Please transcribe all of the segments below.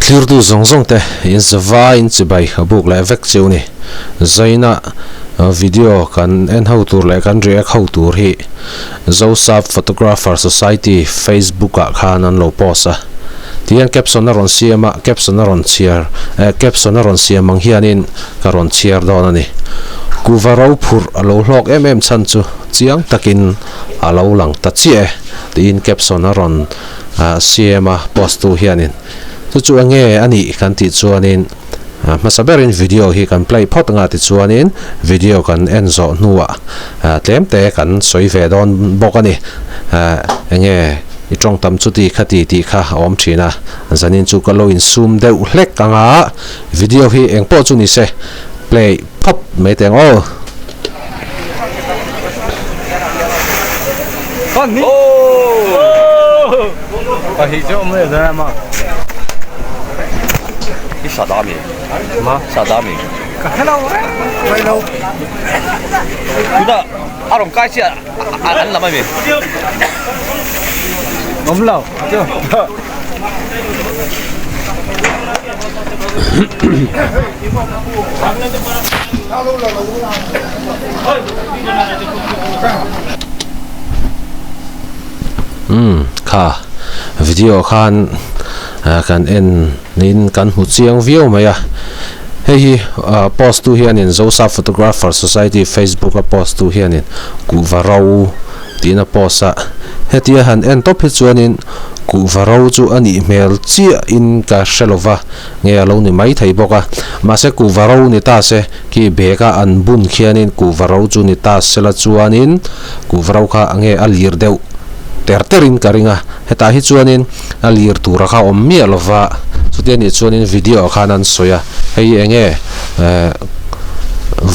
clear tu zong zong te in zava in chibai abuk la vek cheu ni zaina video kan en how tur le kan react how tur hi Joseph Photographer Society Facebook a khan an lo posa tian caption ron siama caption ron chiar caption ron siamang hianin karon chiar don ani kuvarau phur alo hlok chan chu chiang takin alo lang ta che tin caption ron siama post tu hianin chu ange ani kan ti chuanin masaberin video hi kan play phot nga ti chuanin video kan enzo nuwa tlemte kan soi ve don bokani ange I trong tam chu ti khati ti kha om thina zanin chu kalo in zoom deuh hlek anga video hi engpo chu ni se play pop me teng o con ni pa hi jo me da ma cái sao đá mi ma sao đá mi hello hello chúng ta à đồng cái gì anh làm gì ốm lẩu chưa kha video khan kan en nin kan hu chiang view maya hei post tu hianin Joseph Photographer Society Facebook a post tu hianin kuvarau tina posa hetia han en top hi chuanin kuvarau chu ani mel chia in ka shelova nge lo ni mai thei boka ma se kuvarau ni ta se ki beka an bun khianin kuvarau chu ni ta sela chuanin kuvarau kha ange alir deu terterin karinga heta hi chuanin alir tura kha om mi alova chutian ni chuanin video khanan soya hei enge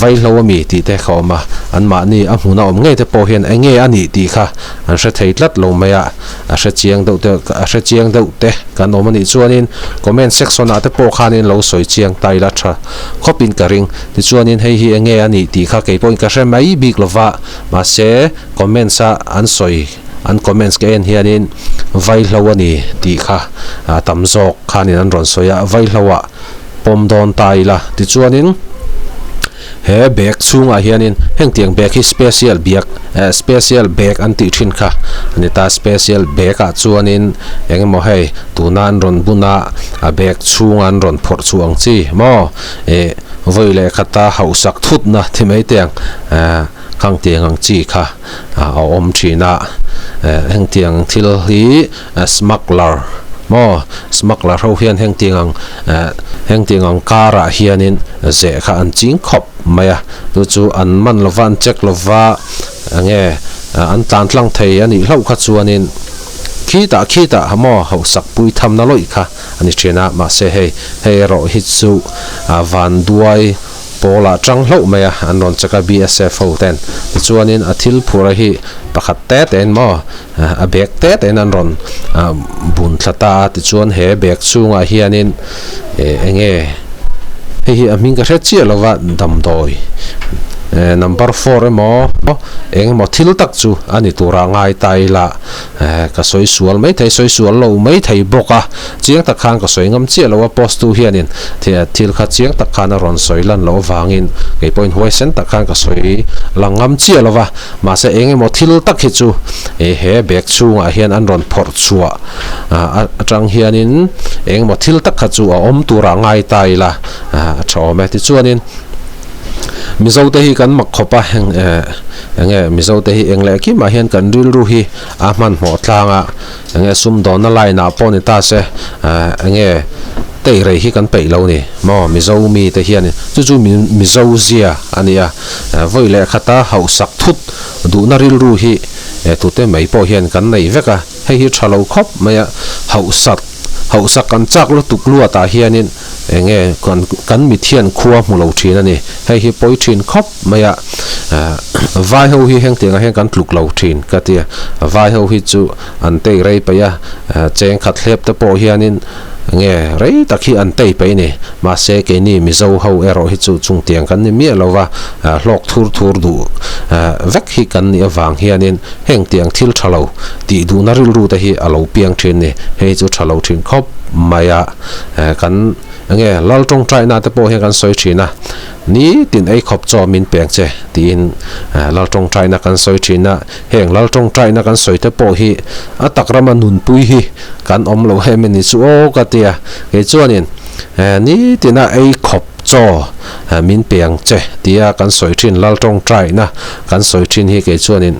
vai lo mi ti te khoma an ma ni a huna om nge te po hian enge ani ti kha an hre thei tlat lo maya a hre chiang deuh te kan om ani chuanin comment section a te po khanin lo soi chiang tai la tha khopin karing ti chuanin hei hi enge ani ti kha ke point ka hre mai bik lova ma se comment sa an soi an comments ke en hianin vai lo ani ti kha tamzok khanin an ron soya vai lowa pom don tai la ti chuanin he bag chunga hianin heng tiang bag hi special bag anti thin kha anita special bag a chuanin engemaw hei tunan ron buna a bag chunga an ron phor chuang chi mo voile khata hausak thut na thimei tiang khang tiang ang chi kha a om thina heng tiang thil hi smuggler mo smuggler ho hian heng tiang ang kara hianin ze kha an ching khop maya tu chu an man lovan check lova ange an tan tlang thei ani hlo kha chuanin khita hamo ho sak pui tham na loi kha ani thena ma se hei ro hi chu van duai pola tang hlo maya an ron chaka BSF ho ten chuanin athil phura hi pakhat te ten mo a bek te ten an ron bun thlata ti chuan he bek chunga hianin enge hi aming ka hre lova dam doi number 4 emo engemaw thil tak chu ani tura ngai tai la ka soi sual mai thei soi sual lo mai thei boka chiang tak khan ka soi ngam che lo post tu hianin thil kha chiang tak khan ron soi lan lo wangin ke point hoi sen tak khan ka soi langam che lova ma se engemaw thil tak hi chu he bek chunga hian an ron phor chua atang hianin engemaw thil tak kha chu a om tura ngai tai la thome ti chuanin mizo te hi kan mak khopa enge mizo te hi engle ki ma hian kan ril ru hi a man mo thlanga enge sum don na lai na pon ta se enge te rei hi kan pei lo ni mo mizo mi te hian chu mizo zia ania voile khata hausak thut du na ril ru hi tu te mai po hian kan nei veka hei hi thalo khop maya hausak kan chak lo tuklu ata hianin enge kan mi thian khuwa mulo thin ani hei hi poi thin khop maya vai ho hi heng tenga heng kan tluk lo thin katia vai ho hi chu an te rei pa ya cheng khat hlep te po hianin nghe rei takhi an tei pe ni ma se ke ni mi zo ho ero hi chu chung tiang kan ni mi lowa lok thur du vek hi kan ni awang hianin heng tiang thil thalo ti du na ril ru ta hi alo piang thin ni he chu thalo thin khop maya kan nghe lal tong trai na te po he kan soi thina ni tin ei khop cho min peng che tin lal tong trai na kan soi thina heng lal tong trai na kan soi te po hi atakrama nun pui hi kan om lo he men ni chu o ka tia ke chuanin ni tina ei khop cho min peng che tia kan soi thin lal tong trai na kan soi thin hi ke chuanin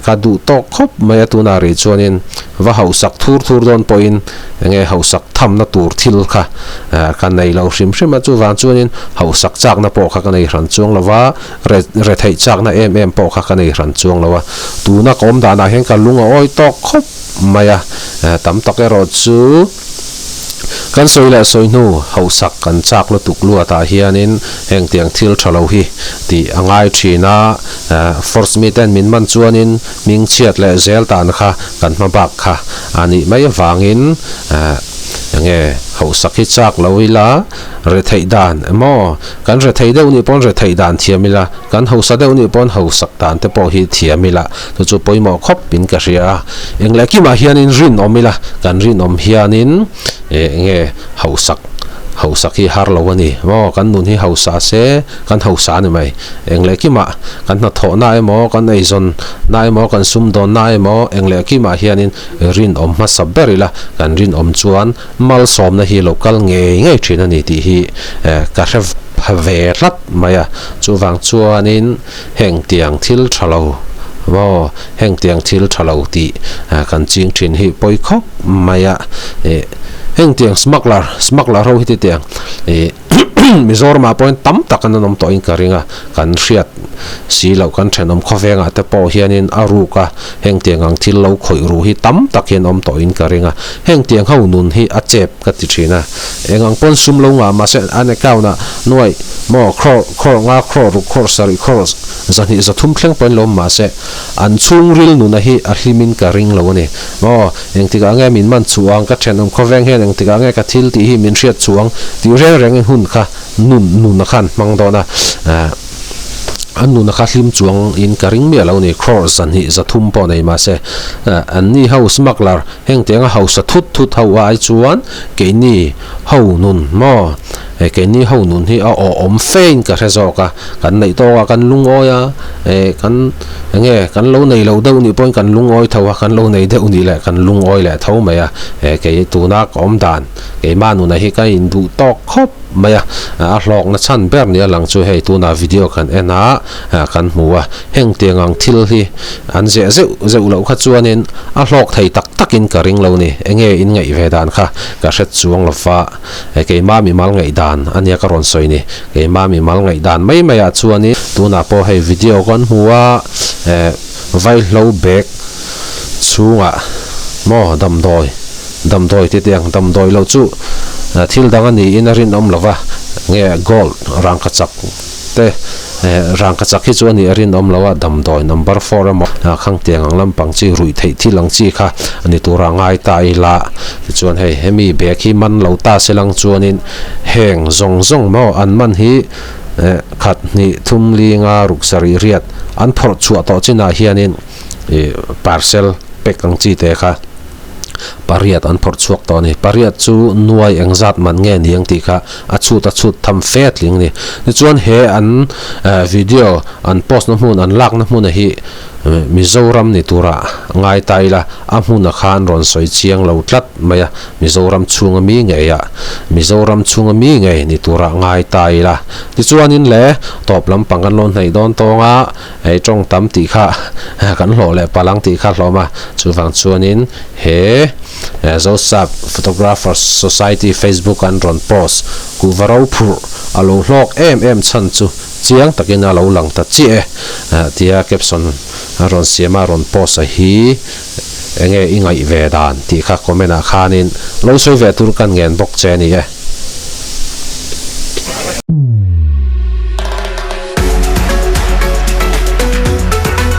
ka du to khop mai tu na ri chuanin wa hausak thur don poin nge hausak tham na tur thil kha kan nei lo hrim chu wan chuanin hausak chak na po kha kan nei ran chuang lawa re thei chak na em po kha kan nei ran chuang lawa tu na kom da na hen ka lunga oi to khop maya tam tak ero chu kan soi la soi nu hausak kan chak lo tuk lu ata hianin heng tiang thil thalo hi ti angai thina force meeting min man chuanin ming chiat le zel tan kha kan ma bak kha ani mai wangin nge hausak hi chak loila re thei dan emo kan re thei deu ni pon re thei dan thiamila kan hausa deu ni pon hausak dan te po hi thiamila to chu poimo khop pin ka ria engle ki ma hianin rin omila kan rin om hianin nge hausak hi har lo ani mo kan nun hi hausa se kan hausa ni mai engle ki ma kan na tho na emo kan ei zon na emo kan sum don na emo engle ki ma hianin rin om ma saberila kan rin om chuan mal som na hi local nge thina ni ti hi ka hrev ve lat maya chuwang chuanin heng tiang thil thalo wo heng tiang thil thalo ti kan ching thin hi poi khop maya heng tiang smuggler ho hi ti tiang Mizoram point tam takan nom to in karinga kan riat si lo kan thenom khovenga te po hianin aruka heng tiangang thil lo khoi ru hi tam takin om to in karinga heng tiang ho nun hi a chep ka ti thina engang pon sum lo nga ma se ane kauna noi mo kro nga kro ru kro sari kro zani za thum thleng pon lo ma se an chung ril nu na hi a hlimin karing lo ni mo eng tiga nge min man chuang ka thenom khoveng he eng tiga nge ka thil ti hi min riat chuang ti reng hun kha nun na khan mang dona anu na khlim chuang in karing me lo ni cross an hi za thum po nei ma se an ni house smuggler heng tenga house thut hawa ai chuan ke ni ho nun mo ke ni ho nun hi a om fein ka rezo ka kan nei to kan lungoya kan nge kan lo nei lo deu ni pon kan lungoi thawa kan lo nei deu ni le kan lungoi le thau me ya ke tu na kom dan ke manu na hi ka in du to khop maya a hlok na chan ber ni lang chu hei tu na video kan ena kan muwa heng tiangang thil hi an je lo kha chuanin a hlok thei takin karing lo ni enge in ngai ve dan kha ka hret chuang lafa ke ma mi mal ngai dan ania ka ron soi ni ke ma mi mal ngai dan mai maya chuani tu na po hei video kan muwa vai lo back chunga mo dam doi ti tiang dam doi lo chu thil dang ani in rin om lova nge gold rang ka chak te rang ka chak hi chu ani rin om lawa dam doi number 4 mo khang tiang ang lampang chi rui thei thilang chi kha ani tura ngai ta ila chuan hei hemi be khi man lo ta selang chuanin heng zong mo an man hi khat ni thum li nga ruksari riat an phor chu to china hianin parcel pekang chi te kha pariat an phor chuak to ni pariat chu nuai engzat man nge niang ti kha achu tham fet ling ni chuan he an video an post na mun an lak na mun hi Mizoram ni tura ngai taila amuna khan ron soi chiang lo tlat maya Mizoram chunga mi nge ya Mizoram chunga mi nge ni tura ngai taila ti chuanin le top lam pangan lon nei don tonga ei tong tam ti kha kan lo le palang ti kha hloma chuwang chuanin he Zosap Photographers Society Facebook an ron post ku varau phur alo hlok em chan chu chiang takin alo lang ta chi tia caption ron siama ron post a hi enge ingai ve dan ti kha comment a khanin lo soi ve tur kan ngen bok che ni